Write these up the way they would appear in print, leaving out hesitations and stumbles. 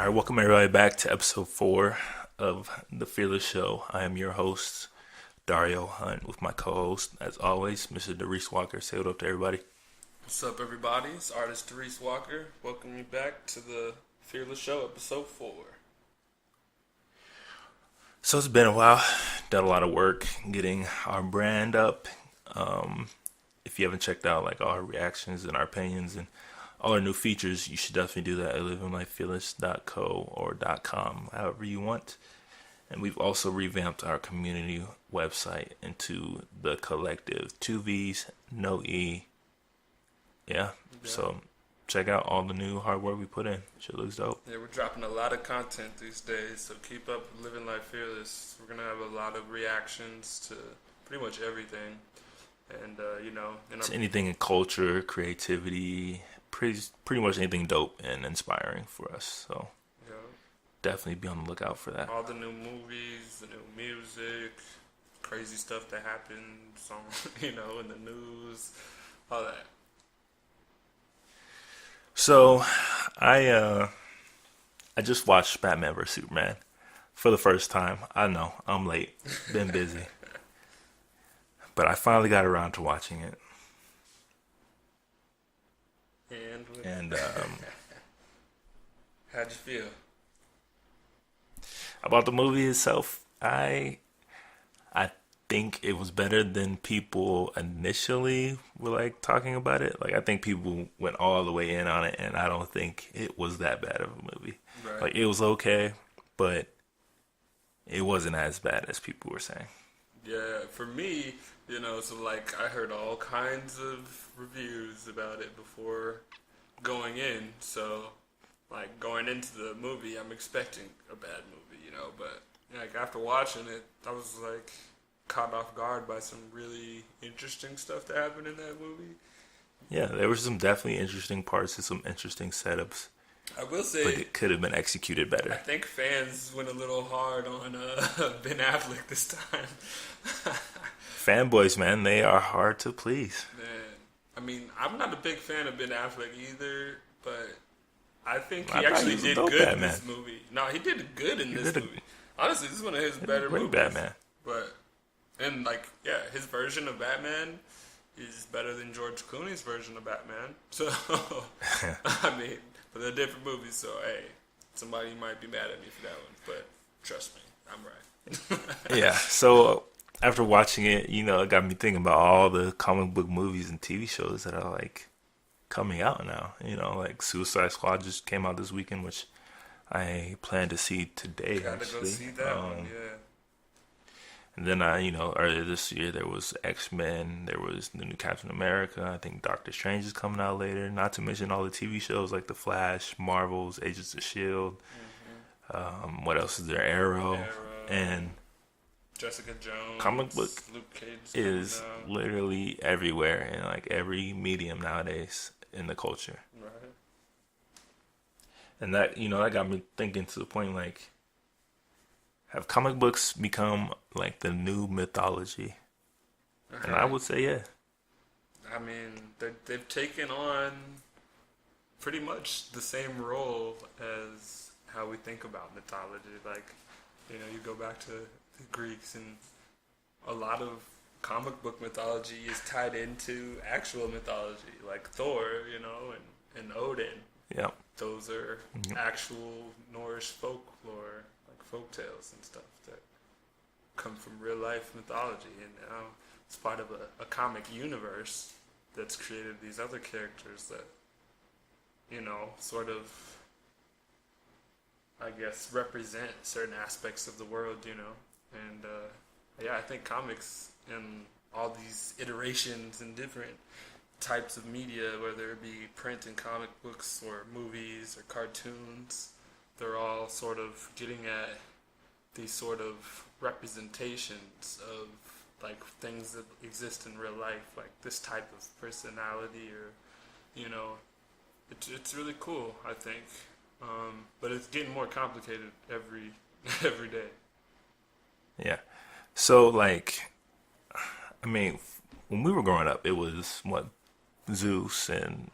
All right, welcome everybody back to episode 4 of The Fearless Show. I am your host, Dario Hunt, with my co-host, as always, Mr. Darius Walker. Say what up to everybody. What's up, everybody? It's artist Therese Walker. Welcome you back to the Fearless Show, episode 4. So it's been a while. Done a lot of work getting our brand up. If you haven't checked out like all our reactions and our opinions and all our new features, you should definitely do that at livingmyfearless.co or .com, however you want. And we've also revamped our community website into the collective. 2V's, no E. Yeah. So check out all the new hard work we put in. Shit looks dope. Yeah, we're dropping a lot of content these days, so keep up living life fearless. We're going to have a lot of reactions to pretty much everything. And, It's anything in culture, creativity, pretty much anything dope and inspiring for us. So yeah, definitely be on the lookout for that. all the new movies, the new music, crazy stuff that happens on, in the news, all that. So I just watched Batman vs Superman for the first time. I know I'm late, been busy, but I finally got around to watching it. And How'd you feel? about the movie itself, I think it was better than people initially were like talking about it. Like I think people went all the way in on it, and I don't think it was that bad of a movie. Right. Like it was okay, but it wasn't as bad as people were saying. Yeah, for me, so like I heard all kinds of reviews about it before going in. So, like going into the movie, I'm expecting a bad movie, but like after watching it, I was like caught off guard by some really interesting stuff that happened in that movie. Yeah, there were some definitely interesting parts and some interesting setups, I will say, but it could have been executed I better. think fans went a little hard on Ben Affleck this time. Fanboys, man, they are hard to please. Man, I mean, I'm not a big fan of Ben Affleck either, but I think I he thought actually he was a did dope good in Batman. this movie. No, he did good in this did a- movie. Honestly, this is one of his better Great movies. Batman. But, and like, yeah, his version of Batman is better than George Clooney's version of Batman. So, I mean, but they're different movies, so hey, somebody might be mad at me for that one, but trust me, I'm right. Yeah, so after watching it, it got me thinking about all the comic book movies and TV shows that are like coming out now. Like Suicide Squad just came out this weekend, which I plan to see today. Gotta actually. go see that one, yeah. And then earlier this year there was X-Men, there was the new Captain America. I think Doctor Strange is coming out later. Not to mention all the TV shows like The Flash, Marvel's, Agents of Shield. What else is there? Arrow. And Jessica Jones, comic book Luke Cage is literally everywhere in like every medium nowadays in the culture. right. And that that got me thinking to the point like, have comic books become like the new mythology? And I would say yeah. I mean, they've taken on pretty much the same role as how we think about mythology. Like, you go back to the Greeks, and a lot of comic book mythology is tied into actual mythology, like Thor, and Odin. Yeah. Those are actual Norse folklore, like folk tales and stuff that come from real life mythology, and now it's part of a comic universe that's created these other characters that, sort of, I guess, represent certain aspects of the world, and yeah, I think comics and all these iterations and different types of media, whether it be print and comic books or movies or cartoons, they're all sort of getting at these sort of representations of like things that exist in real life, like this type of personality, or it's really cool, I think, but it's getting more complicated every day. Yeah. So like, I mean, when we were growing up, it was what, Zeus and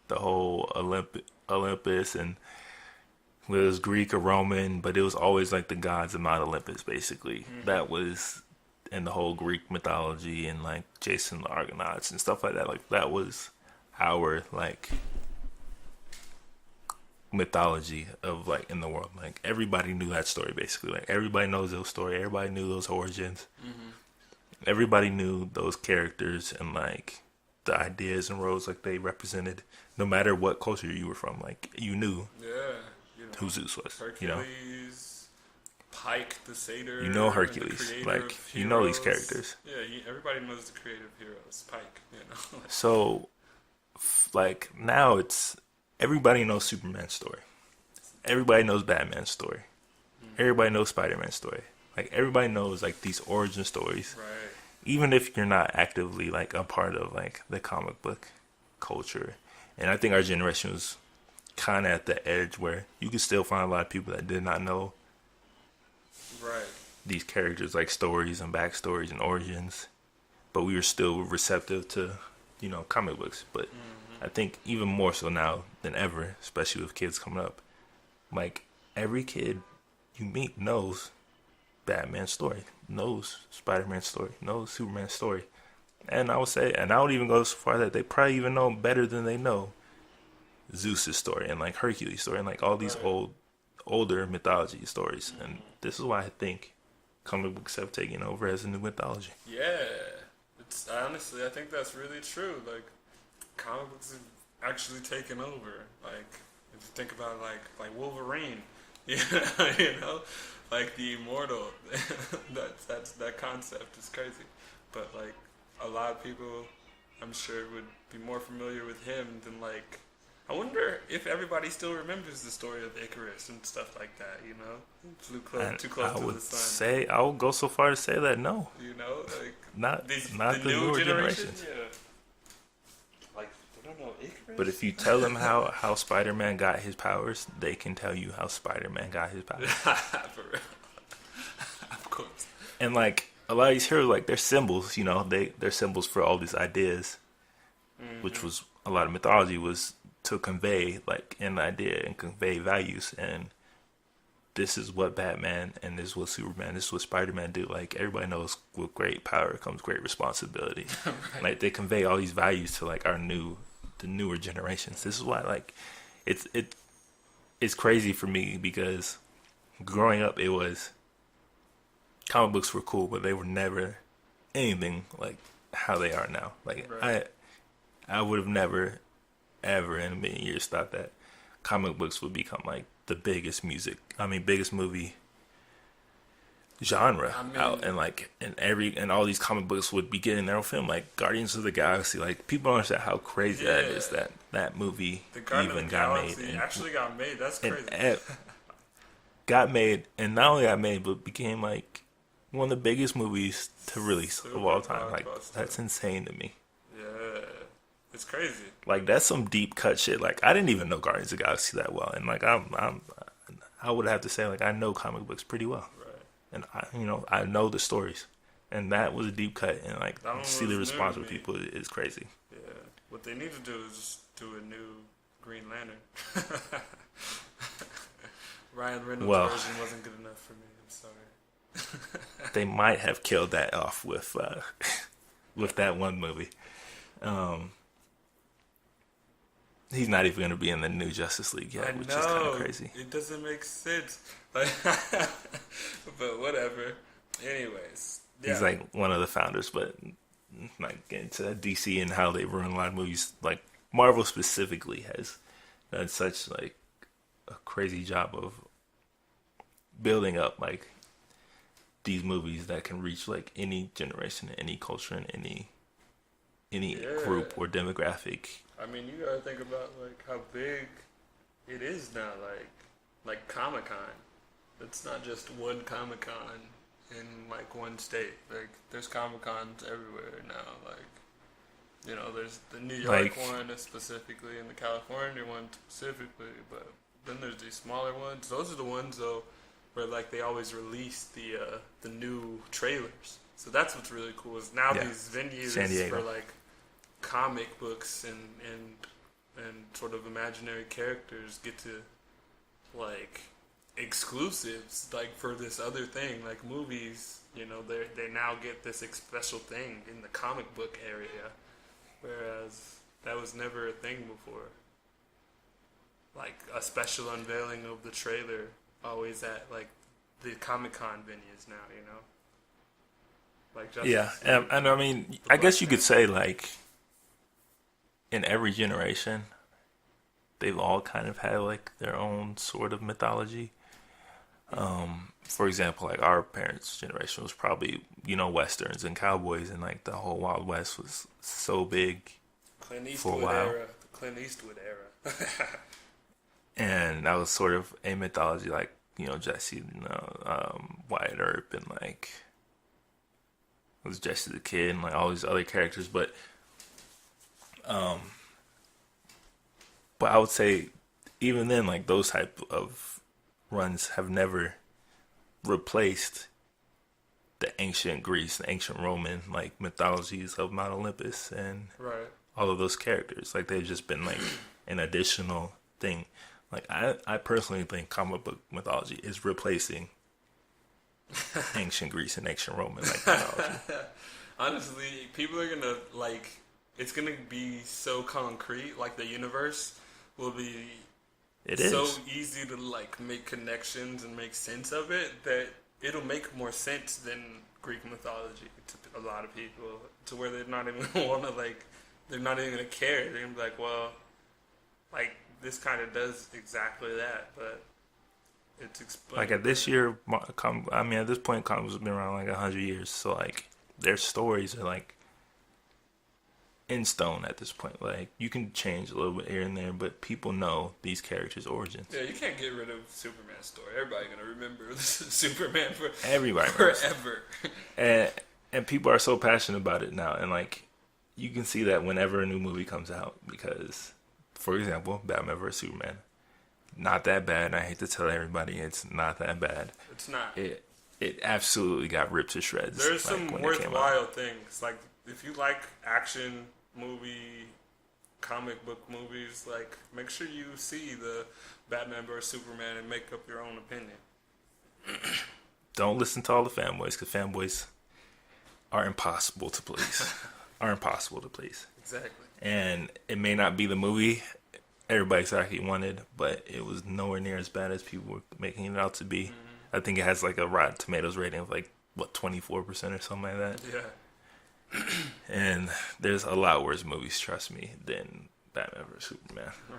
the whole Olympus and It was Greek or Roman, but it was always like the gods of Mount Olympus, basically. That was in the whole Greek mythology and like Jason the Argonauts and stuff like that. Like that was our like mythology of like in the world. Like everybody knew that story basically. Like everybody knows those story. Everybody knew those origins. Everybody knew those characters and like the ideas and roles like they represented. No matter what culture you were from, like you knew Yeah, who Zeus was. Hercules, Pike the Satyr. You know and the Hercules. creator Like of you know these heroes. characters. Yeah, everybody knows the creator of heroes, Pike. So like now it's everybody knows Superman's story. Everybody knows Batman's story. Everybody knows Spider-Man's story. Like everybody knows like these origin stories. Right. Even if you're not actively like a part of like the comic book culture. And I think our generation was kind of at the edge where you could still find a lot of people that did not know Right. these characters like stories and backstories and origins, but we were still receptive to comic books. But I think even more so now than ever, especially with kids coming up, like every kid you meet knows Batman's story, knows Spider-Man's story, knows Superman's story. And I would say, and I would even go so far that they probably even know better than they know Zeus's story and like Hercules' story and like all these older mythology stories. And this is why I think comic books have taken over as a new mythology. Yeah. It's honestly, I think that's really true. Like, comic books have actually taken over. Like, if you think about like Wolverine, you know, like the immortal. that concept is crazy. But like a lot of people, I'm sure, would be more familiar with him than like. I wonder if everybody still remembers the story of Icarus and stuff like that. Flew too close to the sun. I would go so far to say that no, Like not the the new newer generation. generations. Yeah. Like they don't know Icarus. But if you tell them how Spider-Man got his powers, they can tell you how Spider-Man got his powers. For real. Of course. And like a lot of these heroes, like they're symbols. They're symbols for all these ideas, which was a lot of mythology was to convey like an idea and convey values. And this is what Batman and this is what Superman, this is what Spider-Man do. Like everybody knows with great power comes great responsibility. Right. Like they convey all these values to like the newer generations. This is why like it's crazy for me because growing up it was comic books were cool, but they were never anything like how they are now. Like Right. I would have never ever in a million years thought that comic books would become like the biggest movie genre out, and like and all these comic books would be getting their own film, like Guardians of the Galaxy. Like people don't understand how crazy that is that movie The Guardian even of the got Galaxy made. actually got made. That's crazy. Got made, and not only got made, but became like one of the biggest movies to release of all time. Like that's insane to me. Yeah, it's crazy. Like that's some deep cut shit. Like I didn't even know Guardians of the Galaxy that well, and like I would have to say like I know comic books pretty well, Right. and I know the stories, and that was a deep cut, and like That one see the was response new with to me. people is crazy. Yeah. What they need to do is just do a new Green Lantern. Ryan Reynolds' version wasn't good enough for me. I'm sorry. They might have killed that off with that one movie. He's not even going to be in the new Justice League yet, which is kind of crazy. It doesn't make sense. Like, but whatever. Anyways, yeah. He's like one of the founders, but like getting to DC and how they run a lot of movies. Like Marvel specifically has done such like a crazy job of building up like these movies that can reach like any generation, any culture, and any group or demographic. I mean, you gotta think about like how big it is now. Like Comic-Con. It's not just one Comic-Con in like one state. Like there's Comic-Cons everywhere now. Like there's the New York one specifically and the California one specifically, but then there's these smaller ones. Those are the ones though where like they always release the new trailers. So that's what's really cool is now these venues for like comic books and sort of imaginary characters get to like exclusives like for this other thing like movies. They now get this special thing in the comic book area, whereas that was never a thing before. Like a special unveiling of the trailer always at like the Comic-Con venues now. Like Yeah, Justice and I mean, the I Black guess you could Panther. say like in every generation, they've all kind of had like their own sort of mythology. For example, like our parents' generation was probably westerns and cowboys, and like the whole Wild West was so big Clint for a Eastwood while, era, the Clint Eastwood era. and that was sort of a mythology, like Jesse, Wyatt Earp, and like it was Jesse the Kid, and like all these other characters, um, but I would say even then, like those type of runs have never replaced the ancient Greece, the ancient Roman like mythologies of Mount Olympus and Right. all of those characters. Like they've just been like an additional thing. Like I personally think comic book mythology is replacing ancient Greece and ancient Roman like mythology. Honestly, people are gonna like. It's gonna be so concrete. Like the universe will be It so is. easy to like make connections and make sense of it that it'll make more sense than Greek mythology to a lot of people. To where they're not even wanna like. They're not even gonna care. They're gonna be like, well, like this kind of does exactly that, but it's Like explained. at this year, I mean at this point, comics have been around like 100 years. So like their stories are like in stone at this point. Like you can change a little bit here and there, but people know these characters' origins. Yeah, you can't get rid of Superman's story. Everybody's gonna remember Superman for Everybody knows, forever. and people are so passionate about it now, and like you can see that whenever a new movie comes out. Because, for example, Batman vs Superman, not that bad. And I hate to tell everybody, it's not that bad. It's not. It absolutely got ripped to shreds. There's Like some when it came out. worthwhile things. Like if you like action movie, comic book movies, like make sure you see the Batman vs Superman and make up your own opinion. Don't listen to all the fanboys, because fanboys are impossible to please. Are impossible to please. Exactly. And it may not be the movie everybody exactly wanted, but it was nowhere near as bad as people were making it out to be. I think it has like a Rotten Tomatoes rating of like 24% or something like that. Yeah. And there's a lot worse movies, trust me, than Batman vs Superman. Right.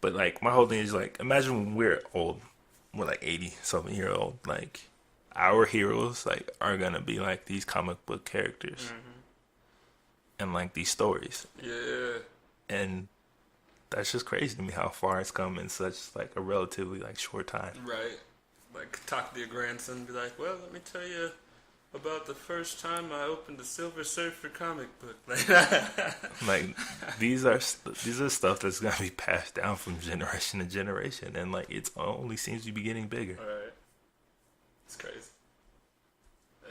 But like my whole thing is like, imagine when we're old, we're like 80 something year old, like our heroes like are gonna be like these comic book characters and like these stories. Yeah. And that's just crazy to me how far it's come in such like a relatively like short time. Right. Like talk to your grandson and be like, well, let me tell you about the first time I opened a Silver Surfer comic book. Like these are stuff that's gonna be passed down from generation to generation, and like it only seems to be getting bigger. Right. It's crazy.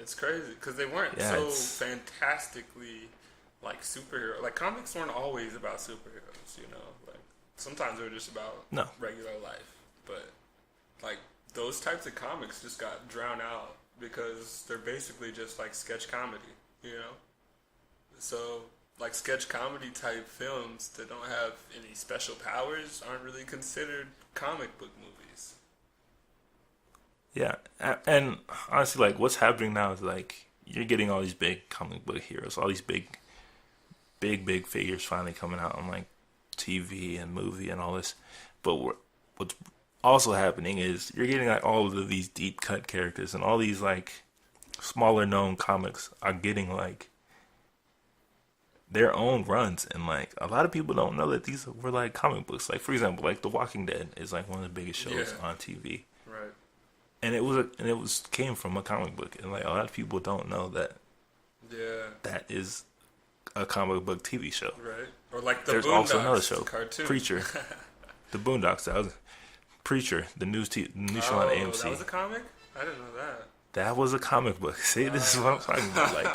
It's crazy because they weren't Yeah, so it's fantastically like superhero. Like comics weren't always about superheroes, you know. Like sometimes they were just about no. regular life, but like those types of comics just got drowned out because they're basically just like sketch comedy, you know. So like sketch comedy type films that don't have any special powers aren't really considered comic book movies. Yeah, and honestly, like what's happening now is like you're getting all these big comic book heroes, all these big figures finally coming out on like TV and movie and all this. But what's also happening is you're getting like all of these deep cut characters, and all these like smaller known comics are getting like their own runs, and like a lot of people don't know that these were like comic books. Like for example, like The Walking Dead is like one of the biggest shows Yeah. on TV. Right. And it was came from a comic book, and like a lot of people don't know that Yeah. that is a comic book TV show. Right. Or like the There's Boondocks, also another show, the cartoon. Preacher, the Boondocks. That was Preacher, the new show on Oh, AMC. that was a comic? I didn't know that. That was a comic book. See, this is what I'm talking about. Like,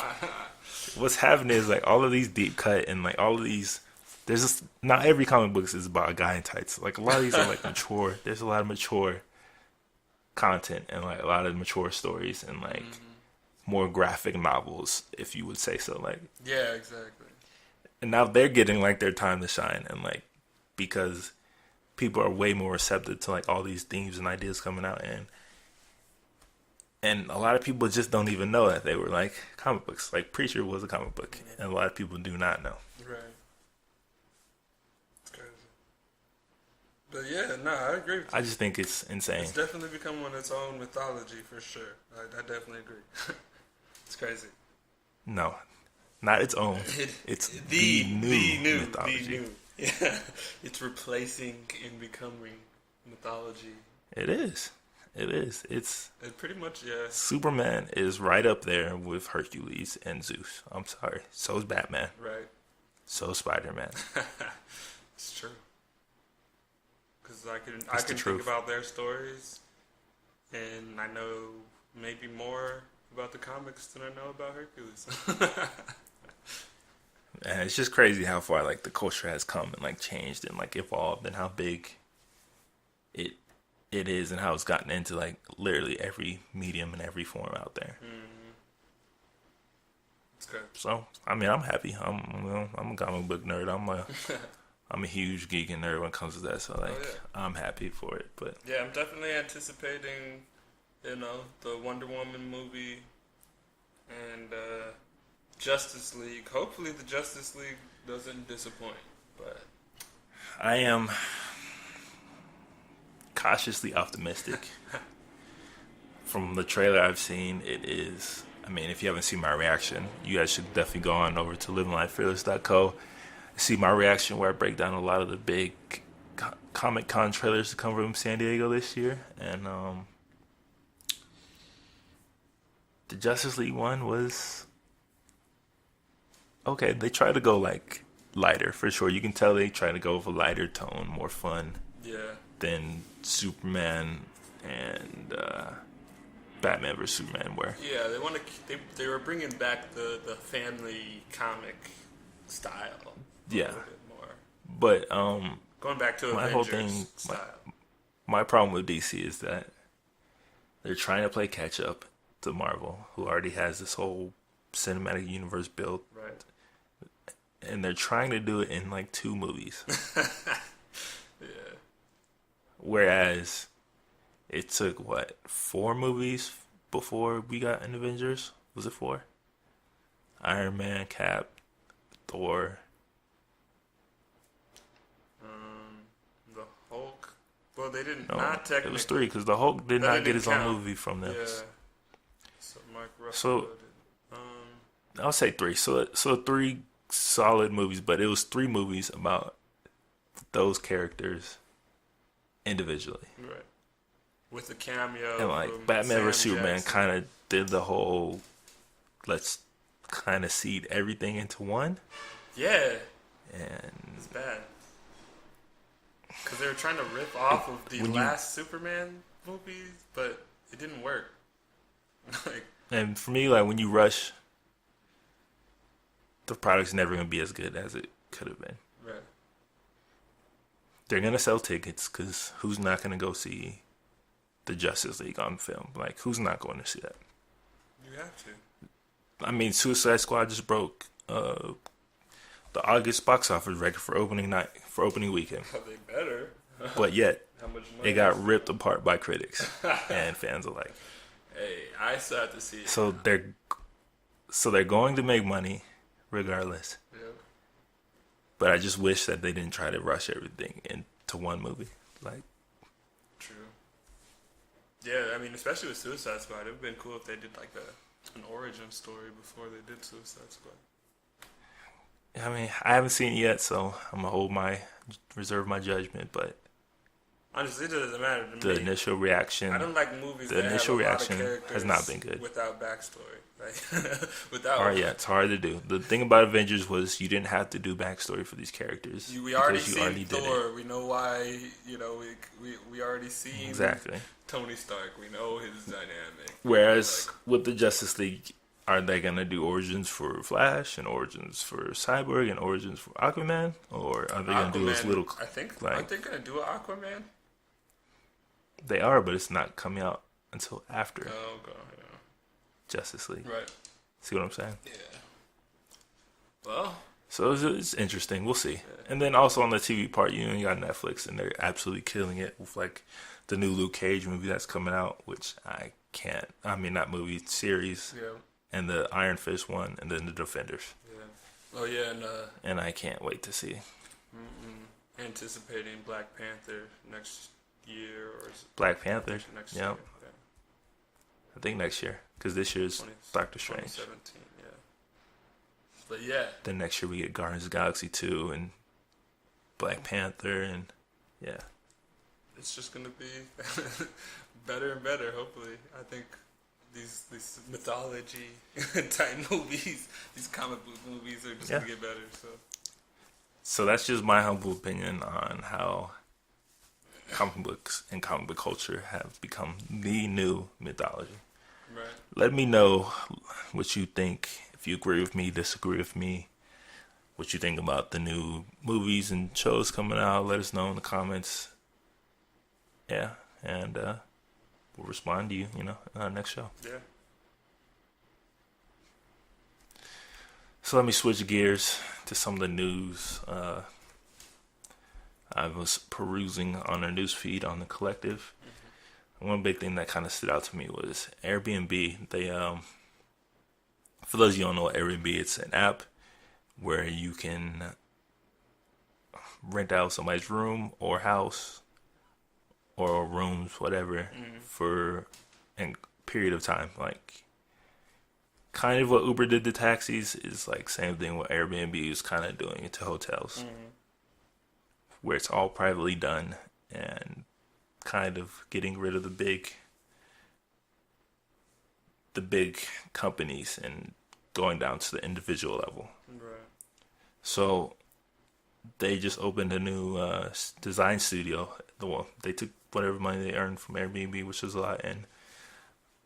what's happening is like all of these deep cut and like all of these there's just, not every comic book is about a guy in tights. Like a lot of these are like mature. There's a lot of mature content and like a lot of mature stories and like more graphic novels, if you would say so. Like, Yeah, exactly. and now they're getting like their time to shine, and like because people are way more receptive to like all these themes and ideas coming out, and a lot of people just don't even know that they were like comic books. Like Preacher was a comic book, and a lot of people do not know. Right. It's crazy. But yeah, no, I agree with you. I just think it's insane. It's definitely become one of its own mythology for sure. I definitely agree. It's crazy. No, not its own. It's the new mythology. The new. Yeah, it's replacing and becoming mythology. It is. It is. It pretty much, yeah. Superman is right up there with Hercules and Zeus. I'm sorry. So is Batman. Right. So is Spider-Man. It's true. Because I can the think truth. about their stories, and I know maybe more about the comics than I know about Hercules. And it's just crazy how far like the culture has come and like changed and like evolved and how big it is and how it's gotten into like literally every medium and every form out there. It's good. So I mean, I'm happy. I'm a comic book nerd. I'm a huge geek and nerd when it comes to that. So like, I'm happy for it. But Yeah, I'm definitely anticipating, the Wonder Woman movie and Justice League. Hopefully the Justice League doesn't disappoint, but I am cautiously optimistic. From the trailer I've seen, it is. I mean, if you haven't seen my reaction, you guys should definitely go on over to livinglifefearless.co. See my reaction where I break down a lot of the big Comic Con trailers to come from San Diego this year, and the Justice League one was okay. They tried to go like lighter for sure. You can tell they tried to go with a lighter tone, more fun yeah. than Superman and Batman vs Superman were. Yeah, they were bringing back the family comic style. Yeah. A little bit more. But Going back to my Avengers whole thing, style. my problem with DC is that they're trying to play catch up to Marvel, who already has this whole cinematic universe built, Right. and they're trying to do it in like 2 movies. Yeah. Whereas it took 4 movies before we got an Avengers? Was it 4? Iron Man, Cap, Thor. The Hulk. Well, they didn't. No, Not technically. it was 3 because the Hulk did That not didn't get his own count. movie from them. Yeah. So Mark Ruffalo So- did. I'll say 3. So 3 solid movies, but it was 3 movies about those characters individually. Right. With a cameo. And like from Batman Sam vs Superman Jackson. kind of did the whole let's kind of seed everything into one, Yeah. and It's bad. Because they were trying to rip off of the when you- last Superman movies, but it didn't work. Like, and for me, like when you rush, the product's never gonna be as good as it could have been. right. They're gonna sell tickets because who's not gonna go see the Justice League on film? Like who's not going to see that? You have to. I mean, Suicide Squad just broke the August box office record for opening weekend, Well, they better. but yet How much money? it got ripped apart by critics and fans alike. Hey, I still have to see it. So they're going to make money regardless. Yeah. But I just wish that they didn't try to rush everything into one movie. Like, True. Yeah, I mean, especially with Suicide Squad, it would have been cool if they did like an origin story before they did Suicide Squad. I mean, I haven't seen it yet, so I'm gonna reserve my judgment. But Honestly, it doesn't matter to the me. initial reaction, I don't like movies the that initial have a lot reaction of characters has not been good. without backstory. Like without. it's hard to do. The thing about Avengers was you didn't have to do backstory for these characters. We already because seen did it. Thor. We know why. We already seen Exactly. Tony Stark. We know his dynamic. Whereas with the Justice League, are they gonna do origins for Flash and origins for Cyborg and origins for Aquaman, or are they gonna do those Aquaman, little I think, like aren't they gonna do an Aquaman? they are, but it's not coming out until after Oh god, Justice League. yeah. Right. See what I'm saying? Yeah. Well, So it's interesting. We'll see. yeah. And then also on the TV part, you got Netflix, and they're absolutely killing it with like the new Luke Cage movie that's coming out, which I can't. I mean, not movie, series, Yeah. and the Iron Fist one, and then the Defenders. Yeah. Oh yeah, And I can't wait to see anticipating Black Panther next year or is it Black Panther. next Yeah, year? I think next year, because this year's 20, Doctor Strange. 2017, yeah. But yeah, Then next year we get Guardians of the Galaxy 2 and Black Panther, and yeah. it's just gonna be better and better. Hopefully, I think these mythology type movies, these comic book movies, are just gonna get better. So that's just my humble opinion on how comic books and comic book culture have become the new mythology. Right. Let me know what you think. If you agree with me, disagree with me, what you think about the new movies and shows coming out. Let us know in the comments. Yeah, and we'll respond to you, in our next show. Yeah. So let me switch gears to some of the news. I was perusing on our news feed on the Collective. One big thing that kind of stood out to me was Airbnb. They, for those of you who don't know what Airbnb, it's an app where you can rent out somebody's room or house or rooms, whatever, for a period of time. Like, kind of what Uber did to taxis is like same thing what Airbnb is kind of doing it to hotels, where it's all privately done and kind of getting rid of the big companies and going down to the individual level. Right. So they just opened a new design studio. They took whatever money they earned from Airbnb, which was a lot, and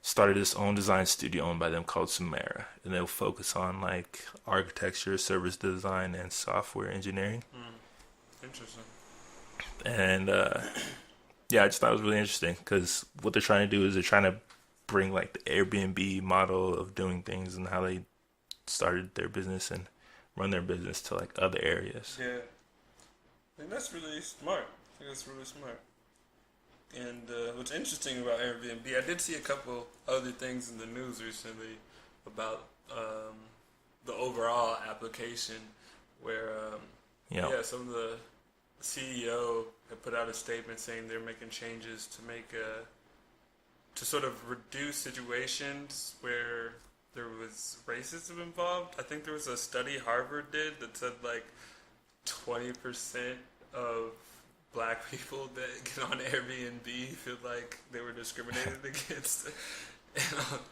started its own design studio owned by them called Samara. And they'll focus on like architecture, service design, and software engineering. Interesting. And yeah, I just thought it was really interesting because what they're trying to do is they're trying to bring like the Airbnb model of doing things and how they started their business and run their business to like other areas. Yeah. I think that's really smart. And what's interesting about Airbnb, I did see a couple other things in the news recently about the overall application where, some of the CEO had put out a statement saying they're making changes to sort of reduce situations where there was racism involved. I think there was a study Harvard did that said like 20% of Black people that get on Airbnb feel like they were discriminated against.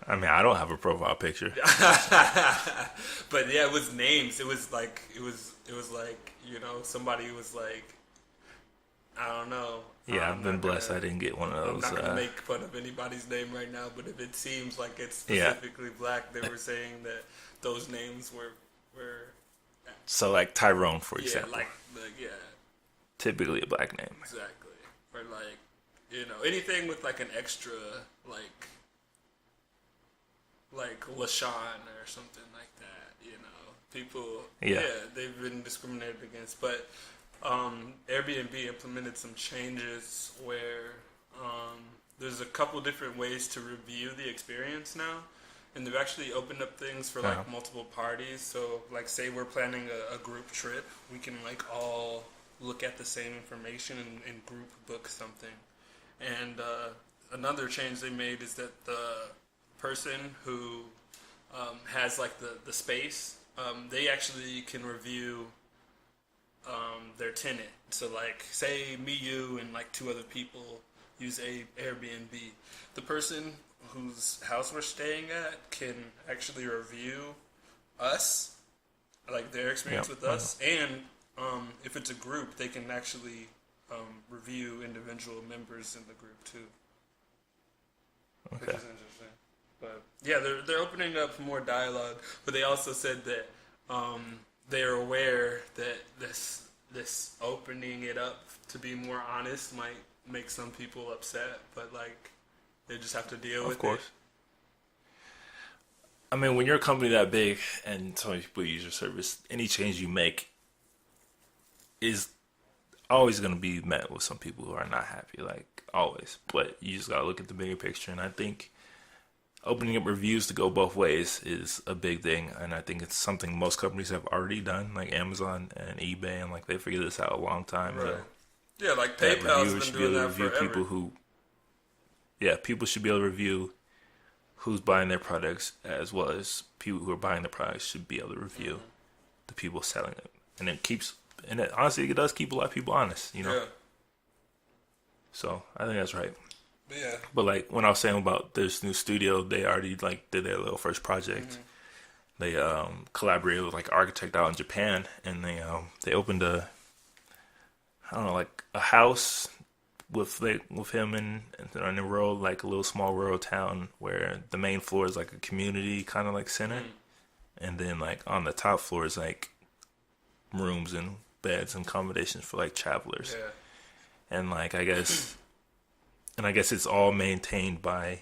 I mean, I don't have a profile picture. But yeah, it was names. It was like somebody was like, I don't know. Yeah, I've been blessed. I didn't get one of those. I'm not gonna make fun of anybody's name right now, but if it seems like it's specifically Black, they were saying that those names were. So like Tyrone, for example. Yeah. Typically a Black name. Exactly. Or anything with like an extra like LaShawn or something like that. People. Yeah, they've been discriminated against, but. Airbnb implemented some changes where there's a couple different ways to review the experience now, and they've actually opened up things for like multiple parties. So like say we're planning a group trip, we can like all look at the same information and group book something. And another change they made is that the person who has like the space, they actually can review their tenant. So like say me, you, and like two other people use a Airbnb. The person whose house we're staying at can actually review us, like their experience with us, and if it's a group, they can actually review individual members in the group too. Okay. Which is interesting. But Yeah, they're opening up for more dialogue, but they also said that they are aware that this opening it up to be more honest might make some people upset, but like they just have to deal Of with it. course. I mean, when you're a company that big and so many people use your service, any change you make is always going to be met with some people who are not happy, like always. But you just got to look at the bigger picture. And I think opening up reviews to go both ways is a big thing. And I think it's something most companies have already done, like Amazon and eBay. And like they figured this out a long time Right. ago. Yeah, like That PayPal's reviewers been should be doing able to that review forever. people who, yeah, people should be able to review who's buying their products as well as people who are buying the products should be able to review the people selling it. And it keeps, and it, honestly, it does keep a lot of people honest, you know? Yeah. So I think that's right. But yeah. But like when I was saying about this new studio, they already like did their little first project. They collaborated with like an architect out in Japan, and they opened a, I don't know, like a house with him in a rural, like a little small rural town where the main floor is like a community kind of like center, and then like on the top floor is like rooms and beds and accommodations for like travelers, Yeah. and like I guess it's all maintained by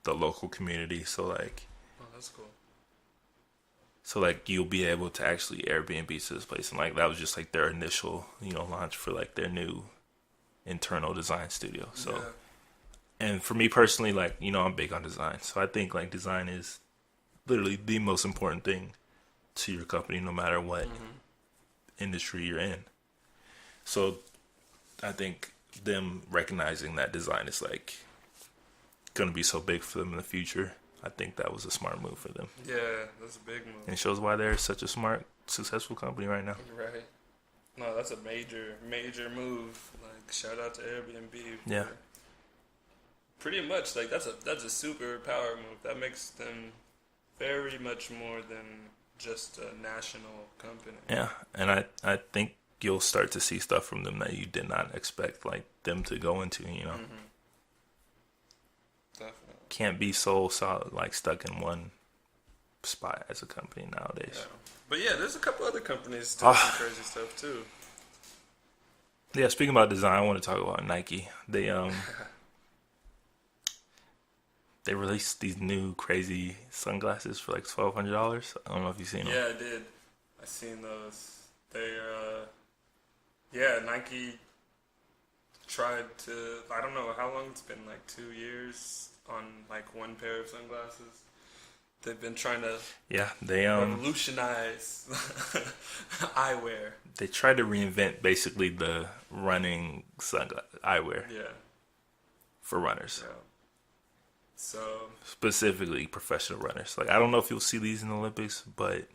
the local community. Oh, that's cool. So like you'll be able to actually Airbnb to this place, and like that was just like their initial launch for like their new internal design studio. So Yeah. and for me personally, like I'm big on design, so I think like design is literally the most important thing to your company, no matter what industry you're in. So I think them recognizing that design is like going to be so big for them in the future, I think that was a smart move for them. Yeah, that's a big And move. it shows why they're such a smart, successful company right now. Right. No, that's a major move. Like shout out to Airbnb. Yeah. Pretty much like that's a super power move. That makes them very much more than just a national company. Yeah, and I think you'll start to see stuff from them that you did not expect like them to go into, Definitely. Can't be so solid, like stuck in one spot as a company nowadays. Yeah. But yeah, there's a couple other companies doing some crazy stuff too. Yeah, speaking about design, I want to talk about Nike. They released these new crazy sunglasses for like $1,200. I don't know if you've seen them. Yeah, I did. I seen those. They yeah, Nike tried to, I don't know how long it's been, like 2 years on like one pair of sunglasses. They've been trying to Yeah, they revolutionize eyewear. they tried to reinvent basically the running sunglass eyewear Yeah, for runners, yeah. So specifically professional runners. Like I don't know if you'll see these in the Olympics, but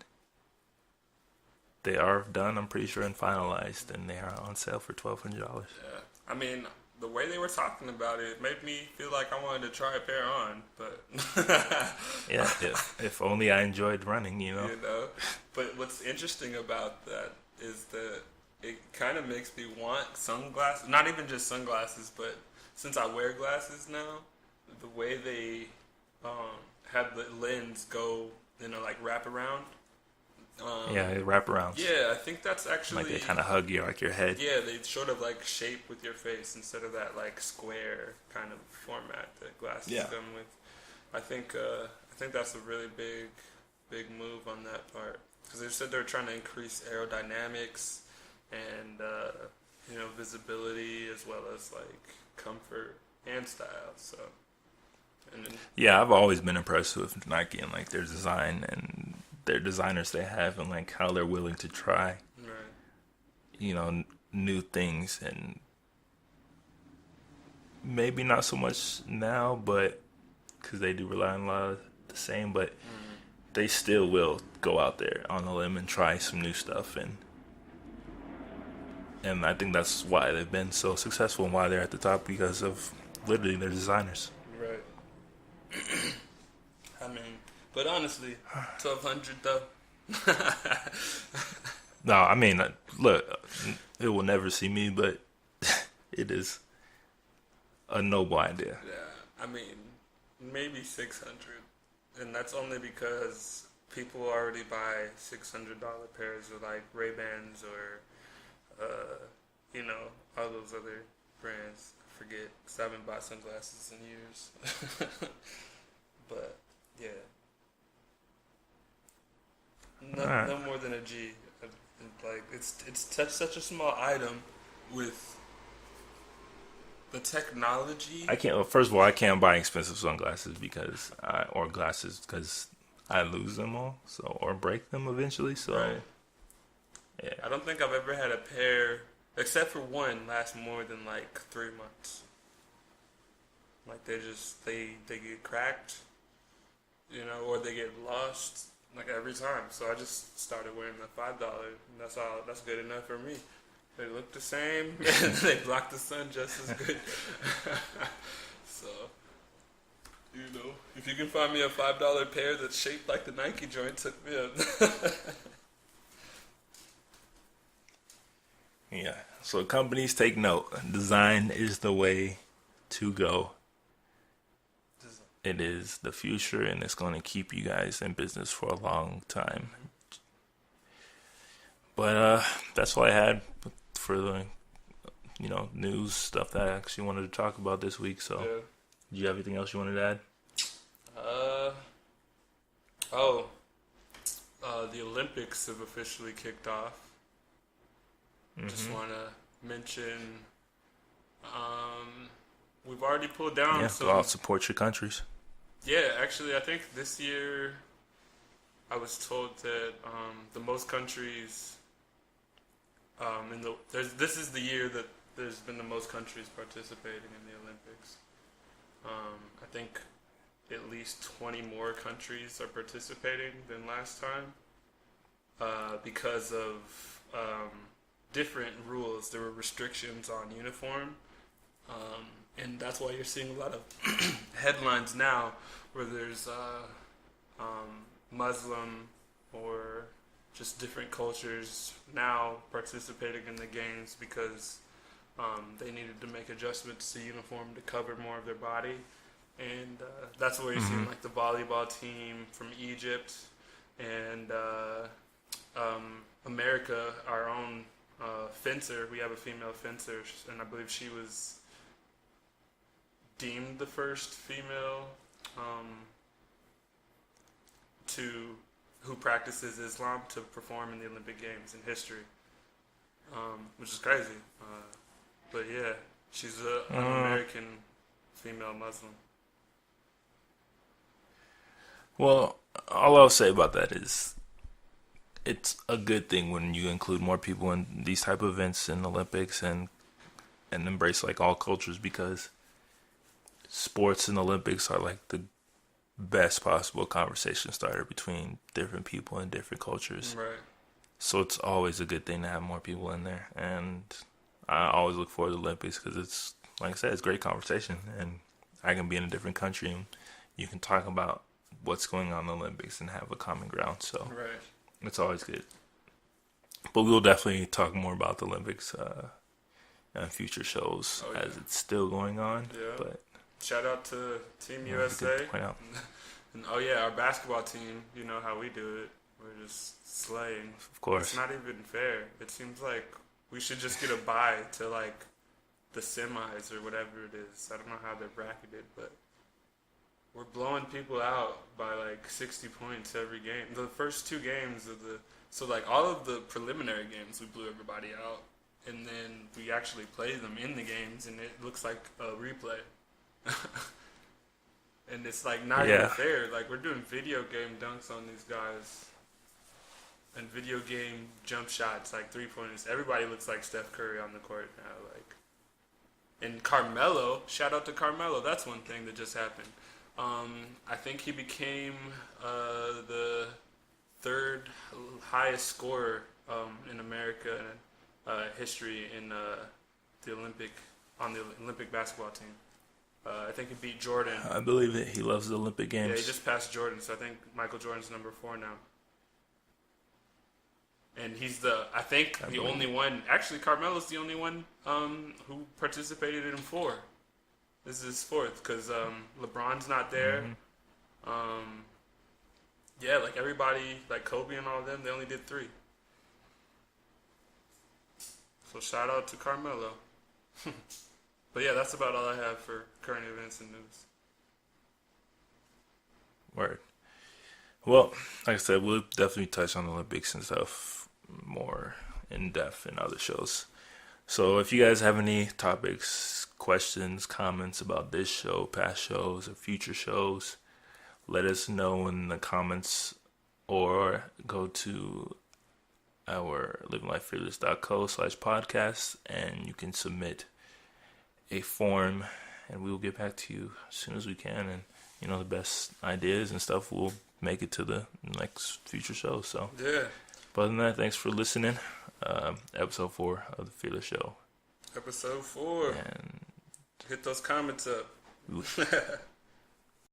they are done, I'm pretty sure, and finalized, and they are on sale for $1,200. yeah, I mean, the way they were talking about it made me feel like I wanted to try a pair on, but Yeah, if only I enjoyed running, you know. But what's interesting about that is that it kind of makes me want sunglasses. Not even just sunglasses, but since I wear glasses now, the way they have the lens go, like wrap around. Yeah, they wrap around. Yeah, I think that's actually Like they kind of hug you, like your head. yeah, they sort of like shape with your face instead of that like square kind of format that glasses Yeah. come with. I think that's a really big move on that part because they said they're trying to increase aerodynamics and visibility as well as like comfort and style. So and then, Yeah, I've always been impressed with Nike and like their design and their designers they have and like how they're willing to try, right. new things, and maybe not so much now, but because they do rely on a lot of the same, but they still will go out there on a limb and try some new stuff, and I think that's why they've been so successful and why they're at the top because of literally their designers. Right. I mean, but honestly, 1,200 though. No, I mean, look, it will never see me, but it is a noble idea. Yeah, I mean, maybe 600. And that's only because people already buy $600 pairs of like Ray-Bans or you know, all those other brands. I forget because I haven't bought sunglasses in years. But yeah, All no, right. no more than a G. Like it's such a small item with the technology. I can't. Well, first of all, I can't buy expensive sunglasses or glasses because I lose them all, so or break them eventually. So Right. yeah, I don't think I've ever had a pair, except for one, last more than like 3 months. Like they get cracked, you know, or they get lost like every time. So I just started wearing the $5, and that's all. That's good enough for me. They look the same, and they block the sun just as good. So you know, if you can find me a $5 pair that's shaped like the Nike joint, took me up. yeah. So companies take note. Design is the way to go. It is the future, and it's going to keep you guys in business for a long time. But that's all I had for the news stuff that I actually wanted to talk about this week. So, Yeah. do you have anything else you wanted to add? Uh oh. The Olympics have officially kicked off. Just want to mention, we've already pulled down Yeah, some. go out support your countries. Yeah, actually, I think this year I was told that the most countries this is the year that there's been the most countries participating in the Olympics. I think at least 20 more countries are participating than last time because of different rules. There were restrictions on uniform, and that's why you're seeing a lot of headlines now where there's Muslim or just different cultures now participating in the games because they needed to make adjustments to uniform to cover more of their body. And that's where you're seeing like the volleyball team from Egypt and America, our own fencer. We have a female fencer, and I believe she was deemed the first female to who practices Islam to perform in the Olympic Games in history, which is crazy. But yeah, she's an American female Muslim. Well, all I'll say about that is it's a good thing when you include more people in these type of events in Olympics and embrace like all cultures because sports and Olympics are like the best possible conversation starter between different people and different cultures. Right. So it's always a good thing to have more people in there. And I always look forward to the Olympics because it's, like I said, it's great conversation. And I can be in a different country and you can talk about what's going on in the Olympics and have a common ground. So Right. it's always good. But we'll definitely talk more about the Olympics in future shows Oh, yeah. as it's still going on. Yeah. But Shout out to Team yeah, it's good USA. to point out. And oh yeah, our basketball team, you know how we do it. We're just slaying. Of course. It's not even fair. It seems like we should just get a bye to like the semis or whatever it is. I don't know how they're bracketed, but we're blowing people out by like 60 points every game. The first two games of so like all of the preliminary games we blew everybody out, and then we actually play them in the games and it looks like a replay. And it's like not even fair. Like we're doing video game dunks on these guys and video game jump shots, like 3-pointers. Everybody looks like Steph Curry on the court now. Like, and Carmelo, shout out to Carmelo. That's one thing that just happened. I think he became the third highest scorer in America history in the Olympic basketball team. I think he beat Jordan. I believe it. He loves the Olympic Games. Yeah, he just passed Jordan, so I think Michael Jordan's number 4 now. And he's the only one. Actually, Carmelo's the only one who participated in 4. This is his 4th because LeBron's not there. Yeah, like everybody, like Kobe and all of them, they only did 3. So shout out to Carmelo. But yeah, that's about all I have for current events and news. Word. Well, like I said, we'll definitely touch on the Olympics and stuff more in depth in other shows. So if you guys have any topics, questions, comments about this show, past shows, or future shows, let us know in the comments or go to our livinglifefearless.co/podcast and you can submit a form and we will get back to you as soon as we can. And the best ideas and stuff will make it to the next future show. So Yeah. but other than that, thanks for listening. Episode 4 of the Fearless Show. Episode 4. And Hit those comments up.